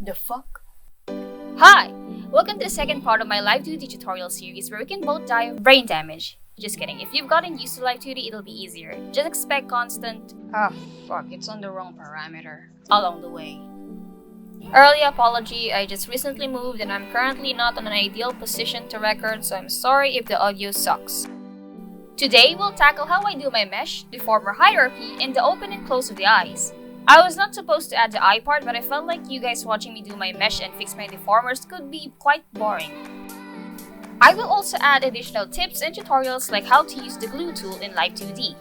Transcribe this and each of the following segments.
The fuck? Hi! Welcome to the second part of my Live 2D tutorial series where we can both die of brain damage. Just kidding, if you've gotten used to Live 2D, it'll be easier. Just expect constant fuck, it's on the wrong parameter along the way. Early apology, I just recently moved and I'm currently not in an ideal position to record, so I'm sorry if the audio sucks. Today, we'll tackle how I do my mesh, deformer hierarchy, and the open and close of the eyes. I was not supposed to add the eye part, but I felt like you guys watching me do my mesh and fix my deformers could be quite boring. I will also add additional tips and tutorials like how to use the glue tool in Live 2D.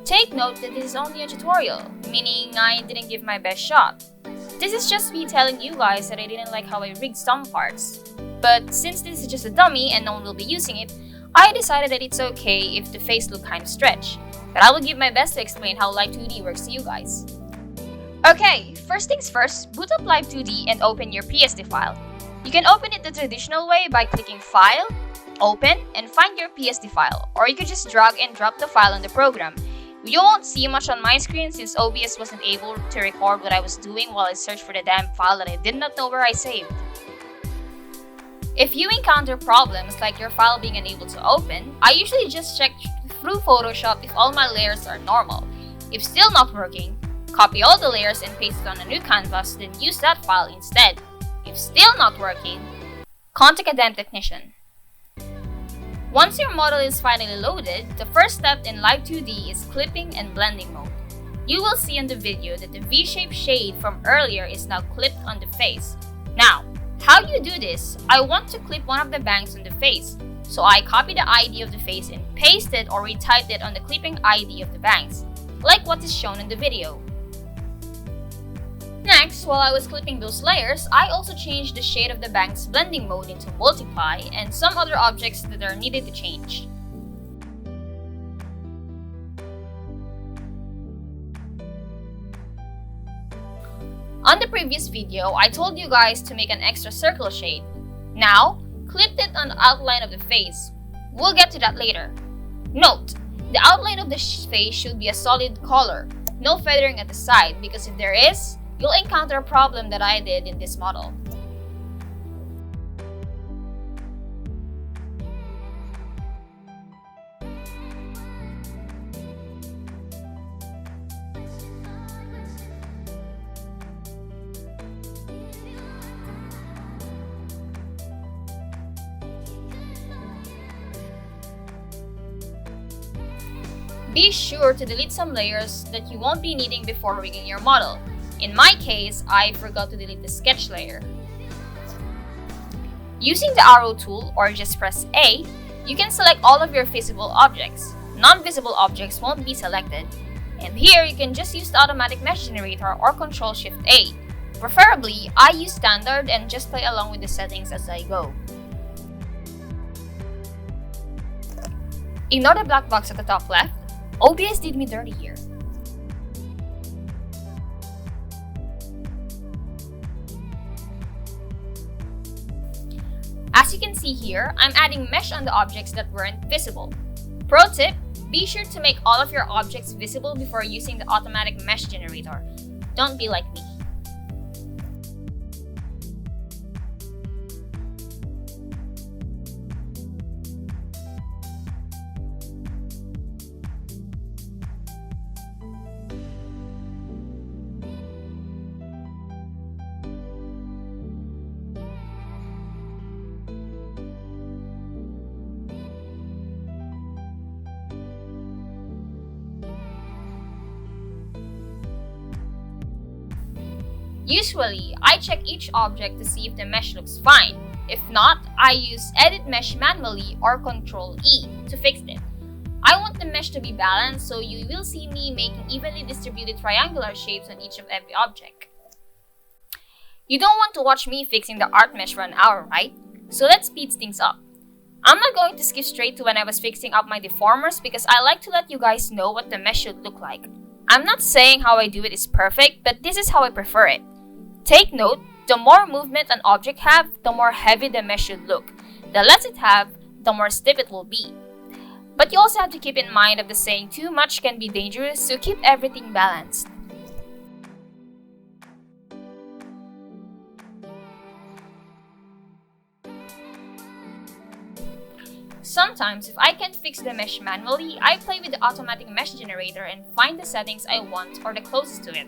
Take note that this is only a tutorial, meaning I didn't give my best shot. This is just me telling you guys that I didn't like how I rigged some parts. But since this is just a dummy and no one will be using it, I decided that it's okay if the face look kind of stretched. But I will give my best to explain how Live 2D works to you guys. Okay, first things first, boot up Live 2D and open your PSD file. You can open it the traditional way by clicking File, Open, and find your PSD file, or you could just drag and drop the file on the program. You won't see much on my screen since OBS wasn't able to record what I was doing while I searched for the damn file that I did not know where I saved. If you encounter problems like your file being unable to open, I usually just check through Photoshop if all my layers are normal. If still not working, copy all the layers and paste it on a new canvas, then use that file instead. If still not working, contact a damn technician. Once your model is finally loaded, the first step in Live 2D is clipping and blending mode. You will see in the video that the V-shaped shade from earlier is now clipped on the face. Now, how you do this, I want to clip one of the bangs on the face. So I copy the ID of the face and paste it or retype it on the clipping ID of the bangs, like what is shown in the video. Next, while I was clipping those layers, I also changed the shade of the bangs blending mode into multiply and some other objects that are needed to change. On the previous video, I told you guys to make an extra circle shade. Now, clip it on the outline of the face. We'll get to that later. Note, the outline of the face should be a solid color, no feathering at the side, because if there is, you'll encounter a problem that I did in this model. Be sure to delete some layers that you won't be needing before rigging your model. In my case, I forgot to delete the sketch layer. Using the arrow tool or just press A, you can select all of your visible objects. Non-visible objects won't be selected. And here you can just use the automatic mesh generator or Ctrl-Shift-A. Preferably, I use standard and just play along with the settings as I go. Ignore the black box at the top left. OBS did me dirty here. As you can see here, I'm adding mesh on the objects that weren't visible. Pro tip, be sure to make all of your objects visible before using the automatic mesh generator. Don't be like me. Usually, I check each object to see if the mesh looks fine. If not, I use Edit Mesh manually or Ctrl-E to fix it. I want the mesh to be balanced, so you will see me making evenly distributed triangular shapes on each of every object. You don't want to watch me fixing the art mesh for an hour, right? So let's speed things up. I'm not going to skip straight to when I was fixing up my deformers because I like to let you guys know what the mesh should look like. I'm not saying how I do it is perfect, but this is how I prefer it. Take note, the more movement an object have, the more heavy the mesh should look. The less it have, the more stiff it will be. But you also have to keep in mind of the saying too much can be dangerous, so keep everything balanced. Sometimes, if I can't fix the mesh manually, I play with the automatic mesh generator and find the settings I want or the closest to it.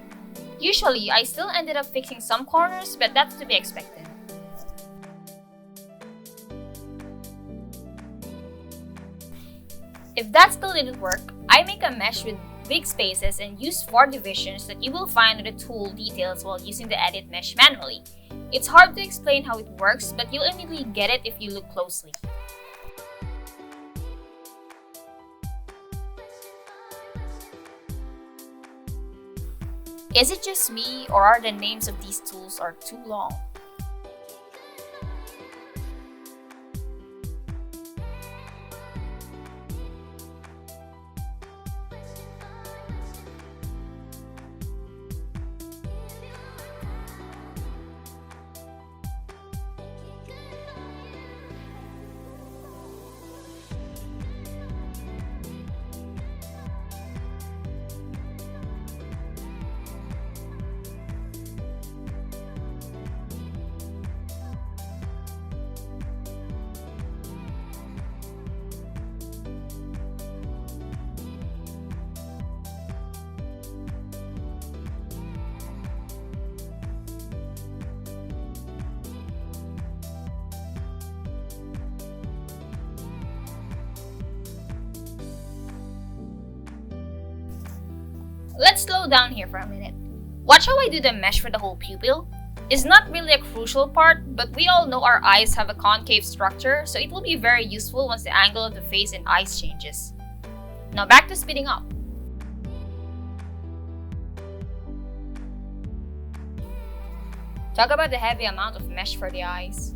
Usually, I still ended up fixing some corners, but that's to be expected. If that still didn't work, I make a mesh with big spaces and use 4 divisions that you will find in the tool details while using the edit mesh manually. It's hard to explain how it works, but you'll immediately get it if you look closely. Is it just me, or are the names of these tools are too long? Let's slow down here for a minute. Watch how I do the mesh for the whole pupil. It's not really a crucial part, but we all know our eyes have a concave structure, so it will be very useful once the angle of the face and eyes changes. Now back to speeding up. Talk about the heavy amount of mesh for the eyes.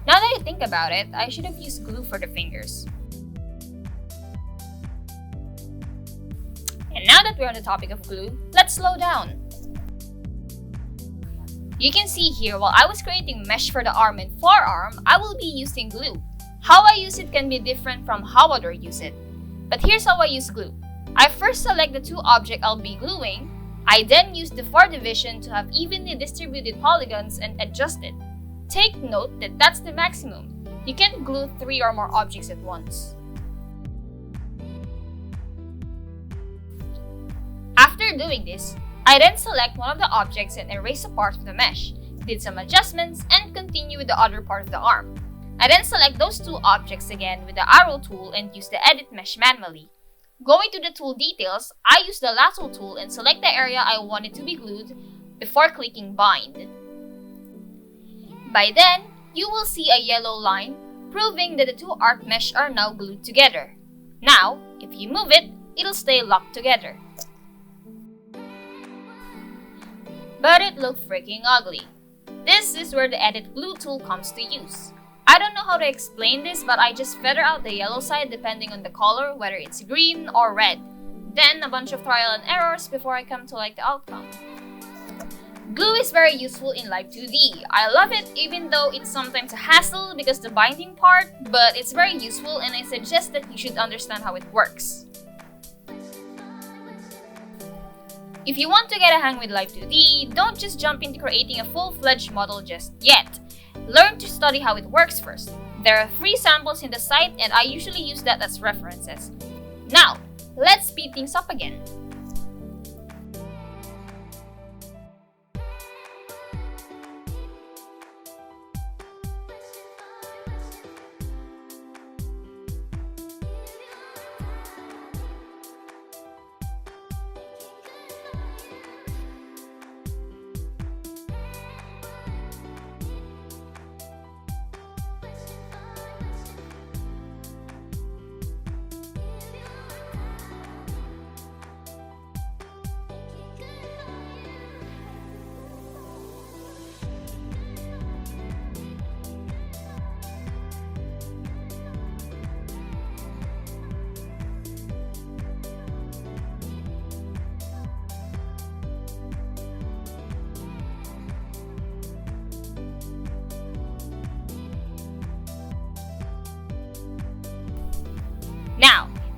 Now that I think about it, I should have used glue for the fingers. And now that we're on the topic of glue, let's slow down. You can see here, while I was creating mesh for the arm and forearm, I will be using glue. How I use it can be different from how others use it. But here's how I use glue. I first select the 2 objects I'll be gluing. I then use the 4 division to have evenly distributed polygons and adjust it. Take note that that's the maximum. You can't glue 3 or more objects at once. After doing this, I then select one of the objects and erase a part of the mesh, did some adjustments, and continue with the other part of the arm. I then select those 2 objects again with the arrow tool and use the edit mesh manually. Going to the tool details, I use the lasso tool and select the area I want it to be glued before clicking bind. By then, you will see a yellow line proving that the 2 art mesh are now glued together. Now, if you move it, it'll stay locked together. But it looked freaking ugly. This is where the edit glue tool comes to use. I don't know how to explain this, but I just feather out the yellow side depending on the color, whether it's green or red. Then a bunch of trial and errors before I come to like the outcome. Glue is very useful in Live 2D. I love it even though it's sometimes a hassle because the binding part, but it's very useful and I suggest that you should understand how it works. If you want to get a hang with Live 2D, don't just jump into creating a full-fledged model just yet. Learn to study how it works first. There are free samples in the site and I usually use that as references. Now, let's speed things up again.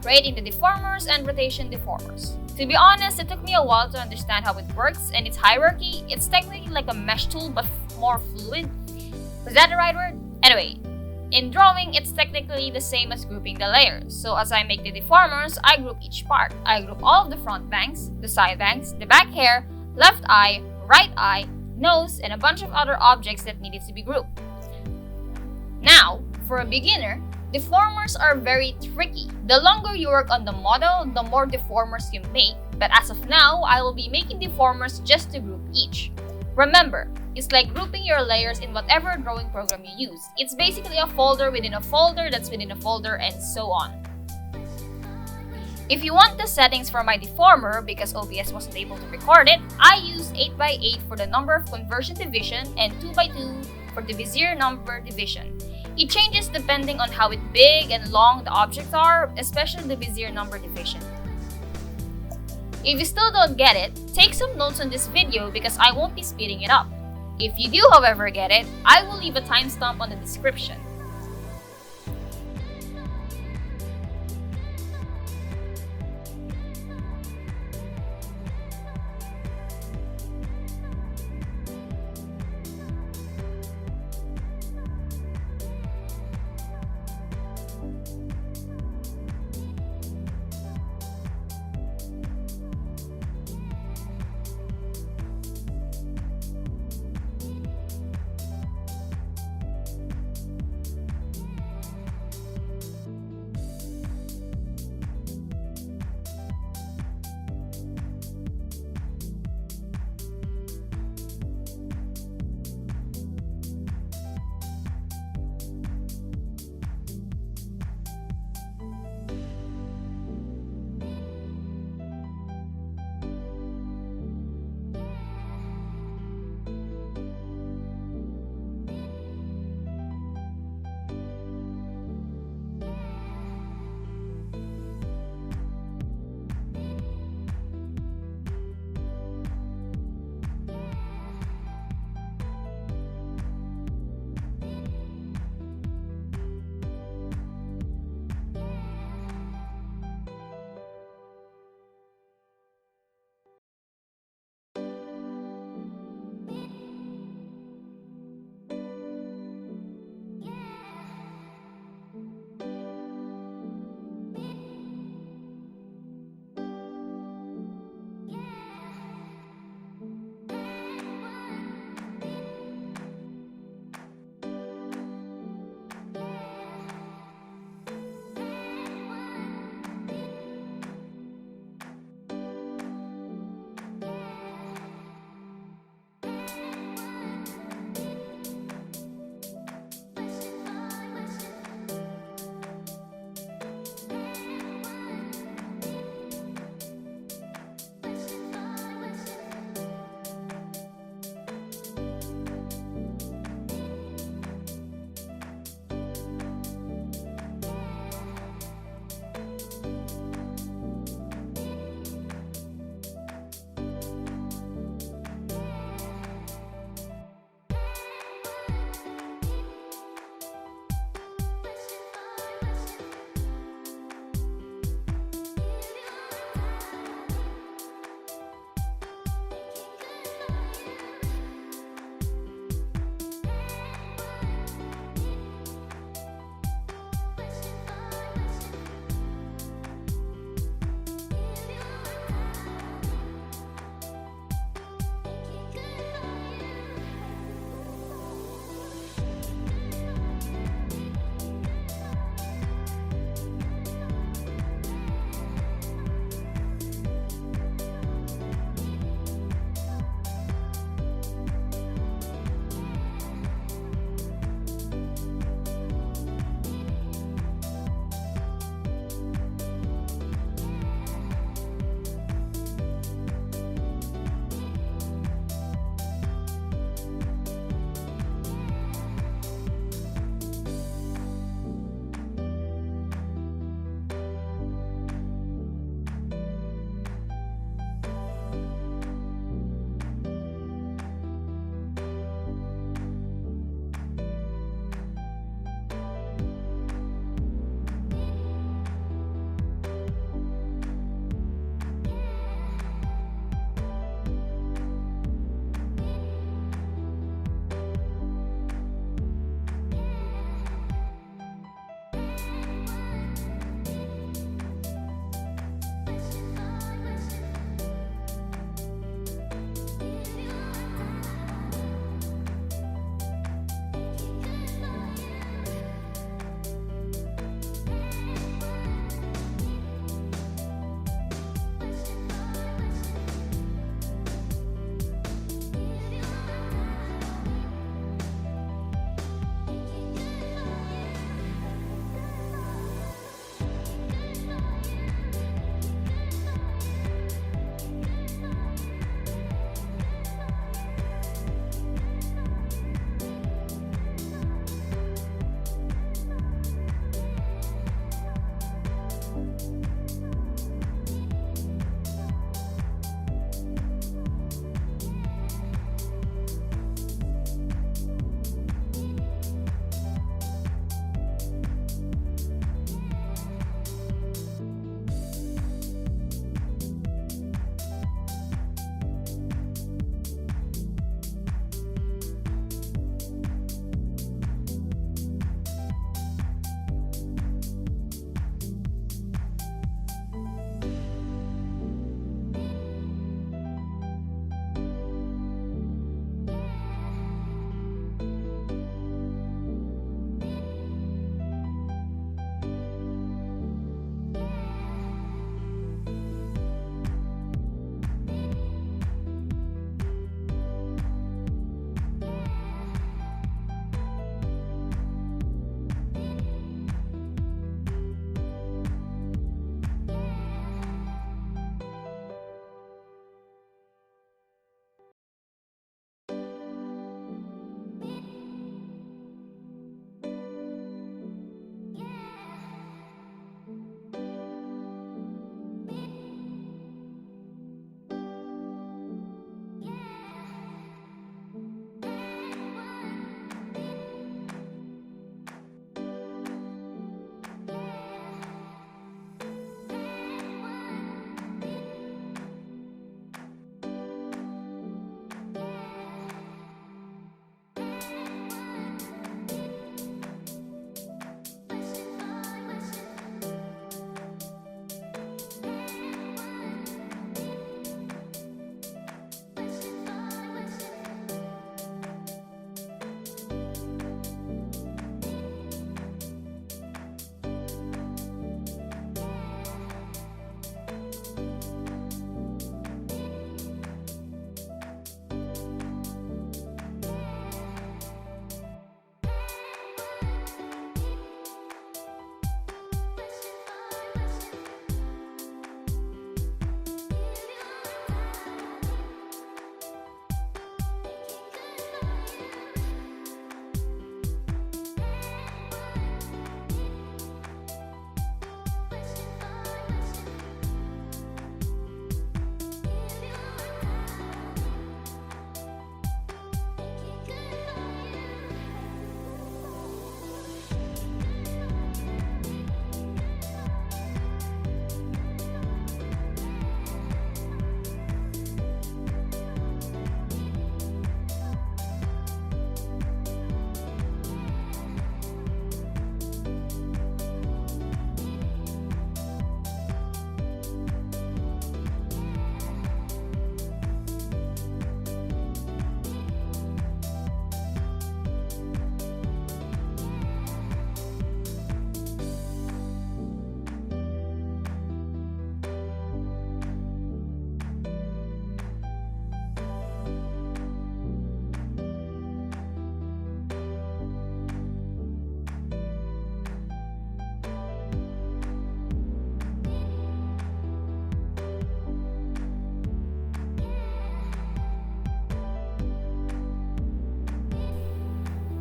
creating the deformers and rotation deformers. To be honest, it took me a while to understand how it works and its hierarchy. It's technically like a mesh tool but more fluid. Was that the right word? Anyway, in drawing, it's technically the same as grouping the layers. So as I make the deformers, I group each part. I group all of the front bangs, the side bangs, the back hair, left eye, right eye, nose, and a bunch of other objects that needed to be grouped. Now, for a beginner, deformers are very tricky. The longer you work on the model, the more deformers you make, but as of now, I will be making deformers just to group each. Remember, it's like grouping your layers in whatever drawing program you use. It's basically a folder within a folder that's within a folder and so on. If you want the settings for my deformer, because OBS wasn't able to record it, I use 8x8 for the number of conversion division and 2x2 for the Bezier number division. It changes depending on how big and long the objects are, especially the Bezier number division. If you still don't get it, take some notes on this video because I won't be speeding it up. If you do, however, get it, I will leave a timestamp on the description.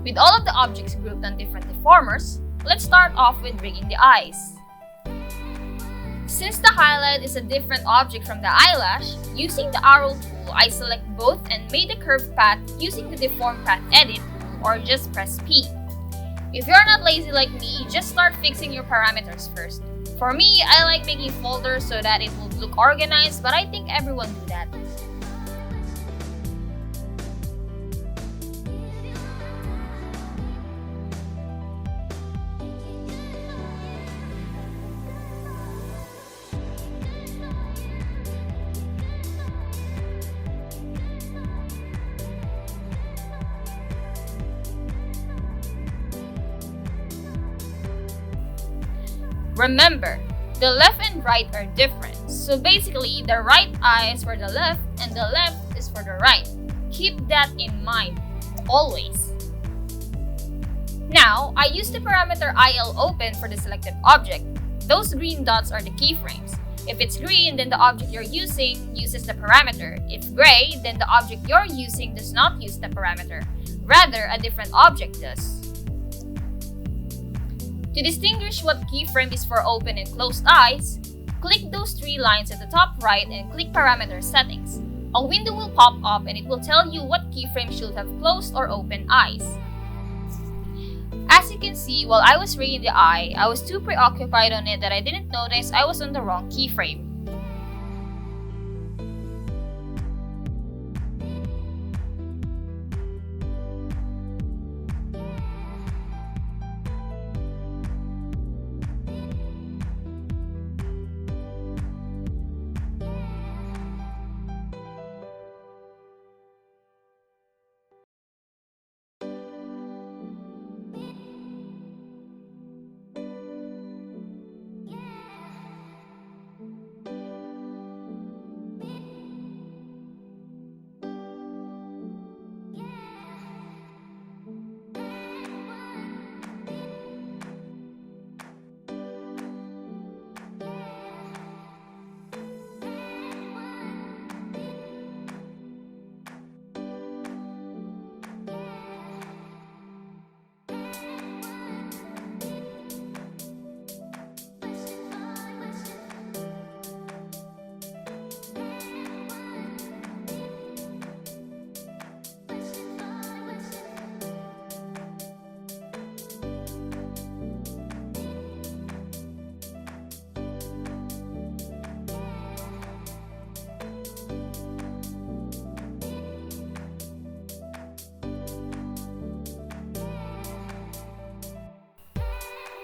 With all of the objects grouped on different deformers, let's start off with rigging the eyes. Since the highlight is a different object from the eyelash, using the arrow tool, I select both and made a curved path using the Deform Path Edit tool, or just press P. If you're not lazy like me, just start fixing your parameters first. For me, I like making folders so that it will look organized, but I think everyone do that. Remember, the left and right are different, so basically the right eye is for the left and the left is for the right. Keep that in mind, always. Now, I use the parameter IL open for the selected object. Those green dots are the keyframes. If it's green, then the object you're using uses the parameter. If gray, then the object you're using does not use the parameter. Rather, a different object does. To distinguish what keyframe is for open and closed eyes, click those three lines at the top right and click Parameter Settings. A window will pop up and it will tell you what keyframe should have closed or open eyes. As you can see, while I was rigging the eye, I was too preoccupied on it that I didn't notice I was on the wrong keyframe.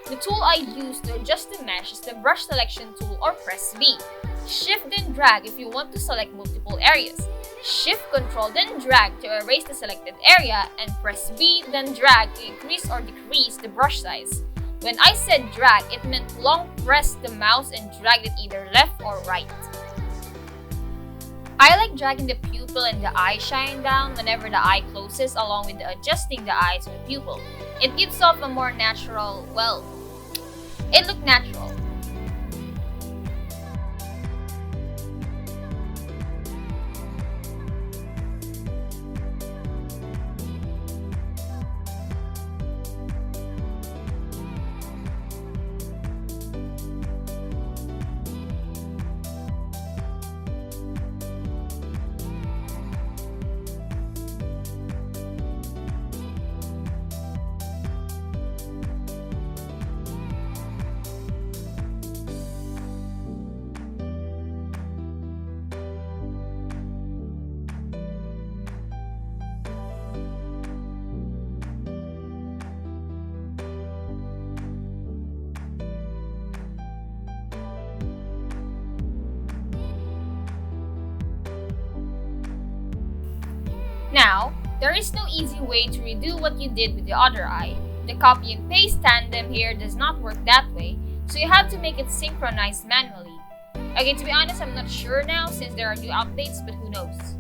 The tool I use to adjust the mesh is the Brush Selection tool, or press V. Shift then drag if you want to select multiple areas. Shift Ctrl then drag to erase the selected area, and press V then drag to increase or decrease the brush size. When I said drag, it meant long press the mouse and drag it either left or right. I like dragging the pupil and the eye shine down whenever the eye closes, along with adjusting the eye to the pupil. It gives off a more natural, it looked natural. Now, there is no easy way to redo what you did with the other eye. The copy and paste tandem here does not work that way, so you have to make it synchronized manually. Okay, to be honest, I'm not sure now since there are new updates, but who knows.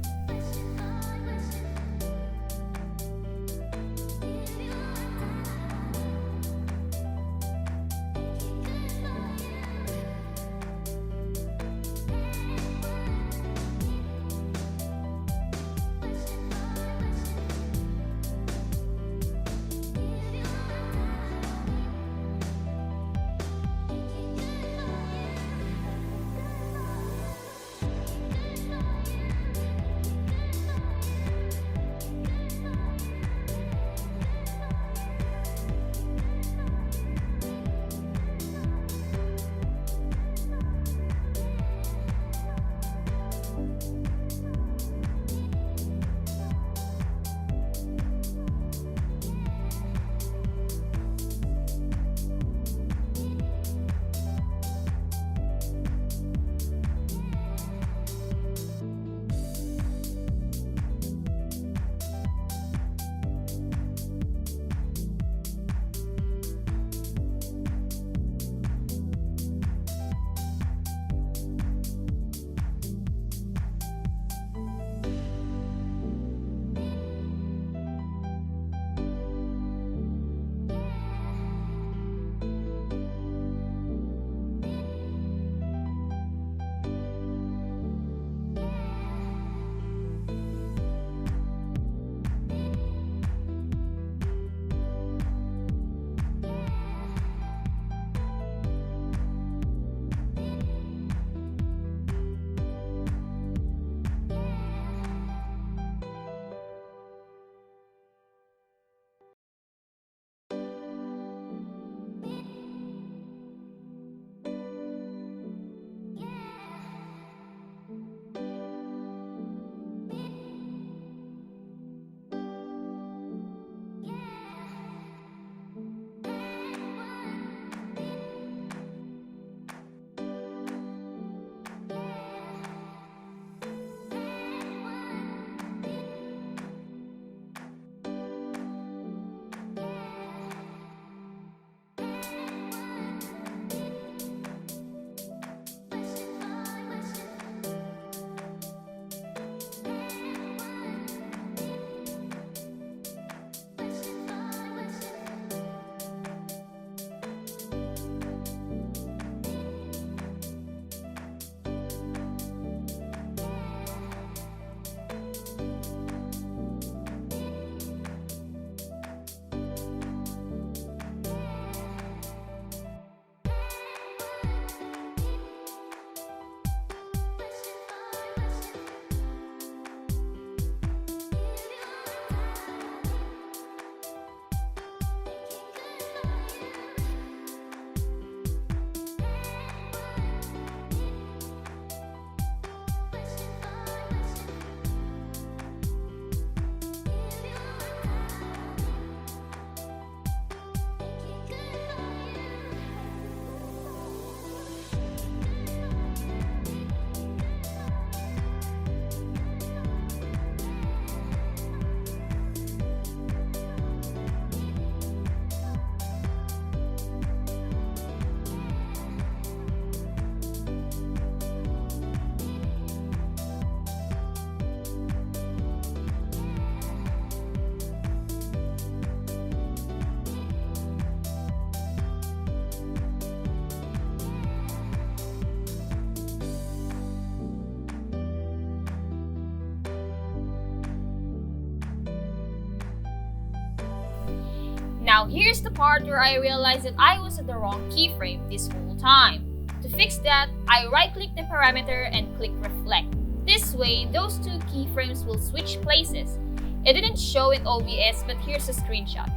Now here's the part where I realized that I was at the wrong keyframe this whole time. To fix that, I right-click the parameter and click reflect. This way, those two keyframes will switch places. It didn't show in OBS, but here's a screenshot.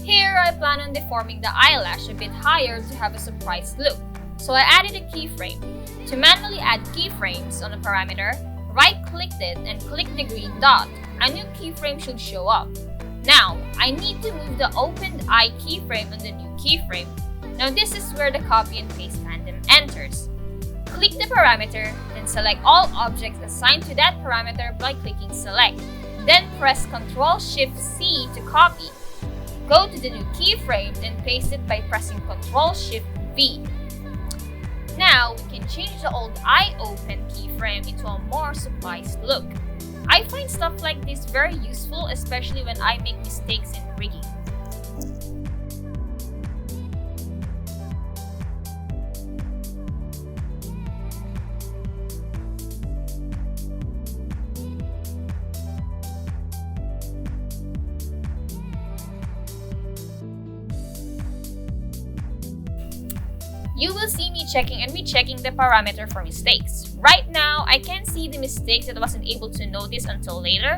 Here, I plan on deforming the eyelash a bit higher to have a surprised look. So I added a keyframe. To manually add keyframes on a parameter, right-clicked it and click the green dot. A new keyframe should show up. Now, I need to move the opened eye keyframe on the new keyframe. Now this is where the copy and paste tandem enters. Click the parameter, then select all objects assigned to that parameter by clicking select. Then press Ctrl-Shift-C to copy. Go to the new keyframe and paste it by pressing Ctrl-Shift-V. Now, we can change the old eye open keyframe into a more surprised look. I find stuff like this very useful, especially when I make mistakes in rigging. You will see me checking and rechecking the parameter for mistakes. Right now, I can't see the mistakes that I wasn't able to notice until later,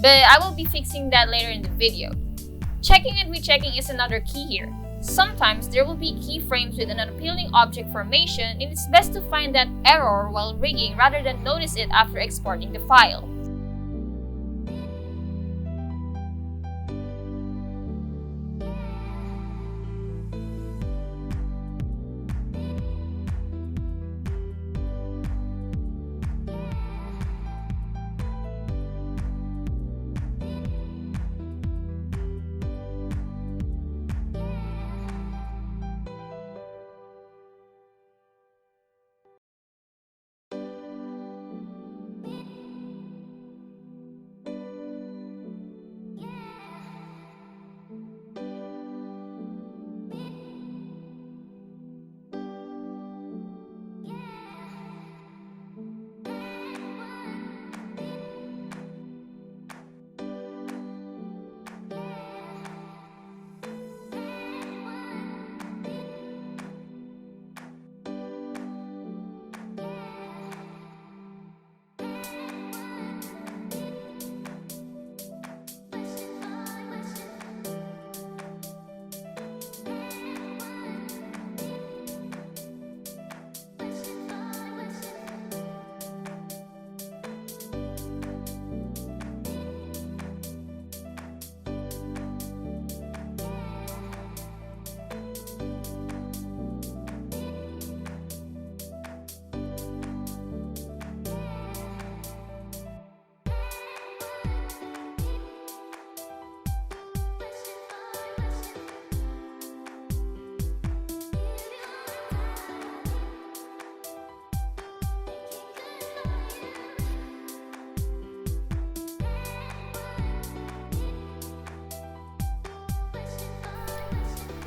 but I will be fixing that later in the video. Checking and rechecking is another key here. Sometimes there will be keyframes with an unappealing object formation, and it's best to find that error while rigging rather than notice it after exporting the file.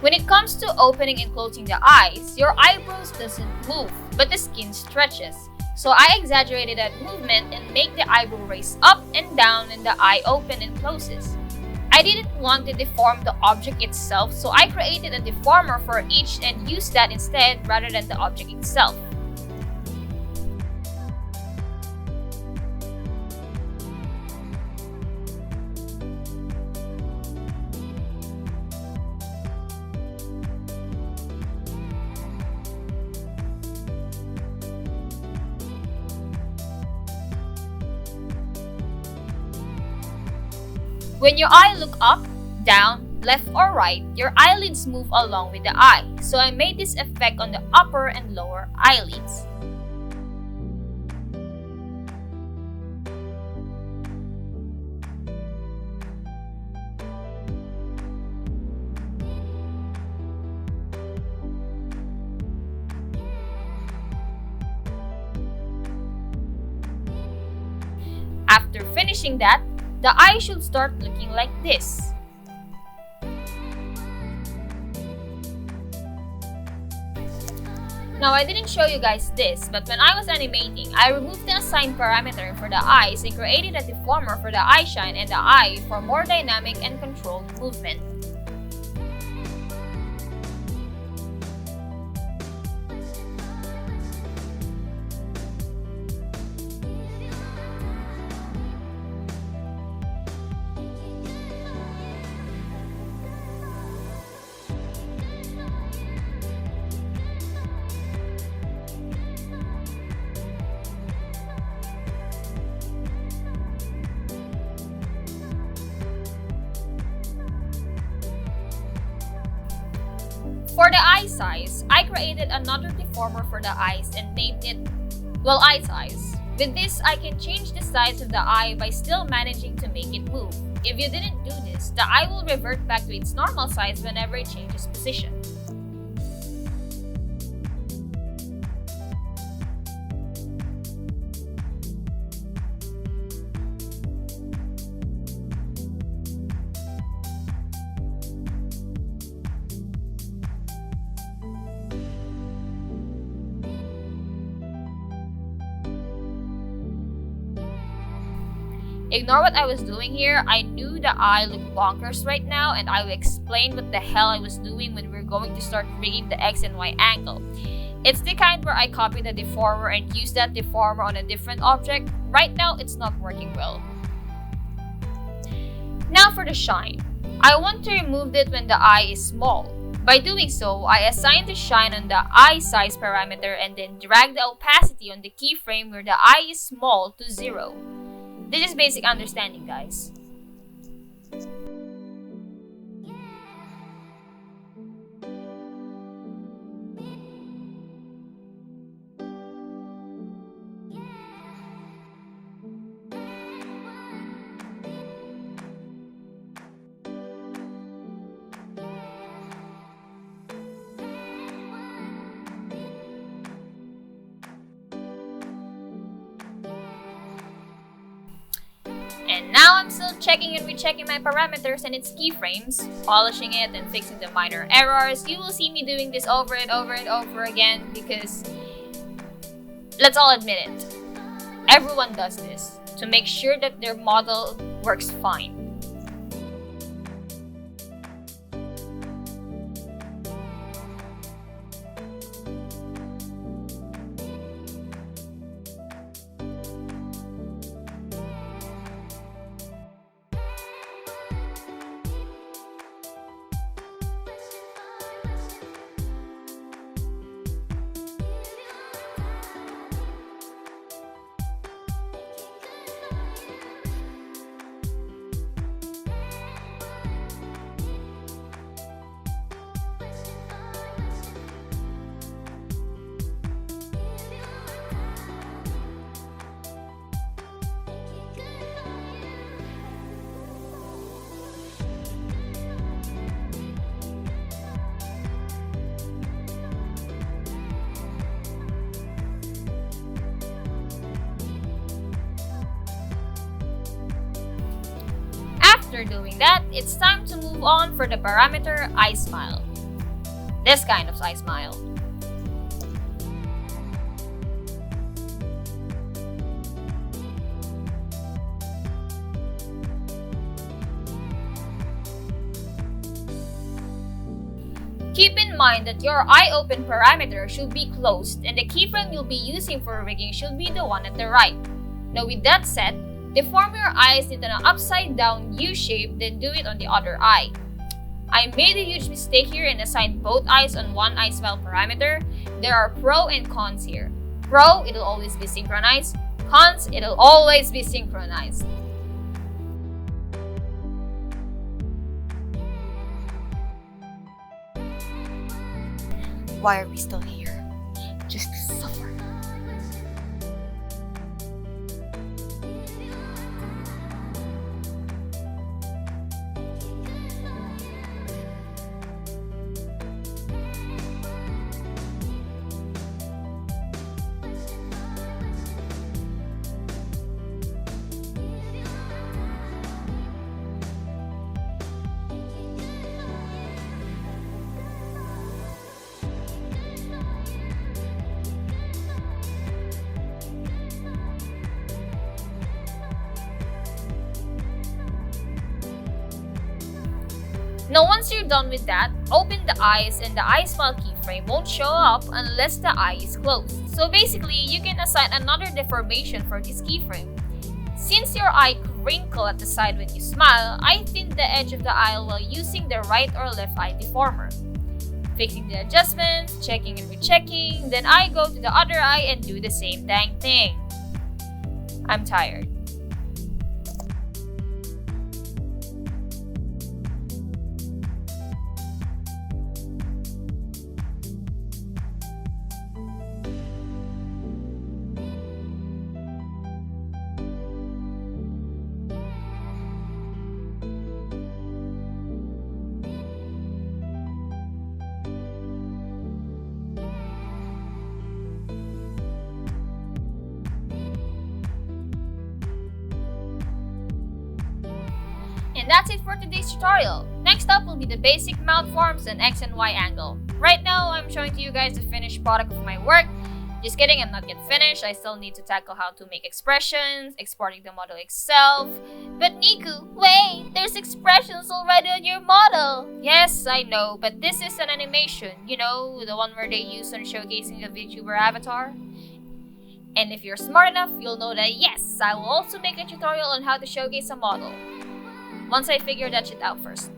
When it comes to opening and closing the eyes, your eyebrows doesn't move, but the skin stretches. So I exaggerated that movement and make the eyebrow raise up and down when the eye opens and closes. I didn't want to deform the object itself, so I created a deformer for each and used that instead rather than the object itself. When your eye look up, down, left or right, your eyelids move along with the eye. So I made this effect on the upper and lower eyelids. After finishing that, the eye should start looking like this. Now, I didn't show you guys this, but when I was animating, I removed the assigned parameter for the eyes and created a deformer for the eye shine and the eye for more dynamic and controlled movement. For the eye size, I created another deformer for the eyes and named it, well, eye size. With this, I can change the size of the eye by still managing to make it move. If you didn't do this, the eye will revert back to its normal size whenever it changes position. Ignore what I was doing here. I knew the eye looked bonkers right now, and I will explain what the hell I was doing when we're going to start rigging the X and Y angle. It's the kind where I copy the deformer and use that deformer on a different object. Right now, it's not working well. Now for the shine. I want to remove it when the eye is small. By doing so, I assign the shine on the eye size parameter and then drag the opacity on the keyframe where the eye is small to 0. This is basic understanding, guys. And now I'm still checking and rechecking my parameters and its keyframes, polishing it and fixing the minor errors. You will see me doing this over and over and over again because, let's all admit it, everyone does this to make sure that their model works fine. After doing that, it's time to move on for the parameter eye smile. This kind of eye smile. Keep in mind that your eye open parameter should be closed and the keyframe you'll be using for rigging should be the one at the right. Now with that said, deform your eyes into an upside down U shape, then do it on the other eye. I made a huge mistake here and assigned both eyes on one eye smile parameter. There are pro and cons here. Pro, it'll always be synchronized. Cons, it'll always be synchronized. Why are we still here? Just to suffer. Now once you're done with that, open the eyes and the eye smile keyframe won't show up unless the eye is closed. So basically, you can assign another deformation for this keyframe. Since your eye wrinkle at the side when you smile, I thin the edge of the eye while using the right or left eye deformer. Fixing the adjustments, checking and rechecking, then I go to the other eye and do the same dang thing. I'm tired. And that's it for today's tutorial. Next up will be the basic mouth forms and X and Y angle. Right now, I'm showing to you guys the finished product of my work. Just kidding, I'm not yet finished. I still need to tackle how to make expressions, exporting the model itself. But Niku, wait! There's expressions already on your model! Yes, I know, but this is an animation. You know, the one where they use on showcasing the Vtuber avatar? And if you're smart enough, you'll know that yes, I will also make a tutorial on how to showcase a model. Once I figure that shit out first.